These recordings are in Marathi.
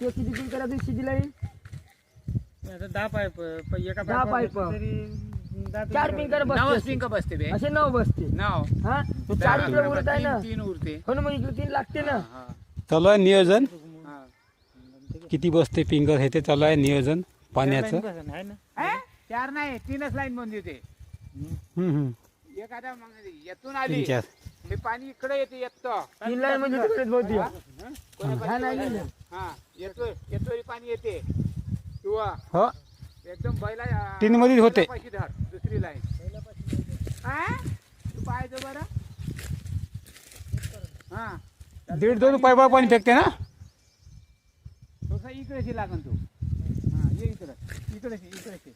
ते किती पिंक करायचं शिजी लाईन? 10 पाईप एका 10 पाईप. 4 पिंकर नवच बसते पिंक बसते बे असे 9 बसते. नाव हा तो 4 इकडे उरत आहे ना. 3 उरते हो ना, मग इकडे 3 लागते ना. हा चालू आहे नियोजन. हा किती बसते पिंकर हे ते चालू आहे नियोजन पाण्याचं. आहे ना. 4 नाही 3च लाईन बंद होते एखादा मग येतून आली 3-4. हे पाणी इकडे येते येतं 3 लाईन म्हणजे तिकडेच बहुती. कोणा हा, नाही, नाही. हा येतोय पाणी येते किंवा हो एकदम बैला 3 मध्येच होते. पाशी धर दुसरी लाईन तू पाहायचं बरं हा 1.5-2 पाईपावर पाणी फेकते ना. थोडसा इकडेशी लागन तू हा ये इकडेशी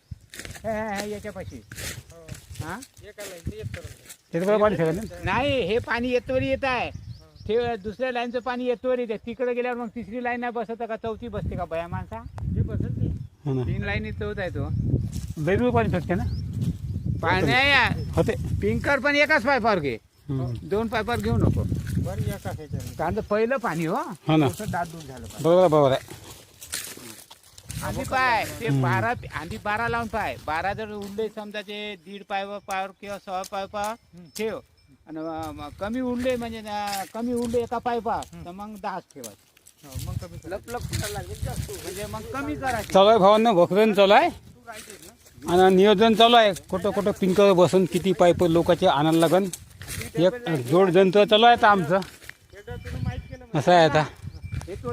हे याच्यापाशी हा एका लाईन ते एक करून त्याच्यावर पाणी फेकायचं. नाही हे पाणी येतोरी येत आहे ते दुसऱ्या लाईनचं पाणी येतोवर येते तिकडे गेल्यावर मग तिसरी लाईन नाही बसत का चौथी बसते का बया माणसा जे बसेल ते हो ना 3 लाईन चौथ आहे तो 1.5 पाणी फेकते ना. पाणी होते. पिंकर पण एकाच पायपावर घे 2 पायपावर घेऊ नको बरं एका ह्याच्याने. कारण तर पहिलं पाणी हो हो ना थोडंसं दाट दूर झालं पाहिजे. बरोबर आहे. आधी पाय ते 12 लावून पाय 12 जर उरले समजा ते 1.5 पायपावर किंवा 6 पायपावर ठेव आणि कमी उरले म्हणजे कमी उरले एका पायपा तर मग 10 ठेवायचे मग कमी करा. लप करायला लागेल जास्त. म्हणजे मग कमी करायचे चालू आहे भावांना भोकरन चालू आहे आणि नियोजन चालू आहे. कुठं पिंकर बसून किती पाईप लोकांचे आणायला लागन. एक जोड जंत्र चालू आहे आता आमचं एकदा तुम्ही माहित केलं असं आहे आता. हे तो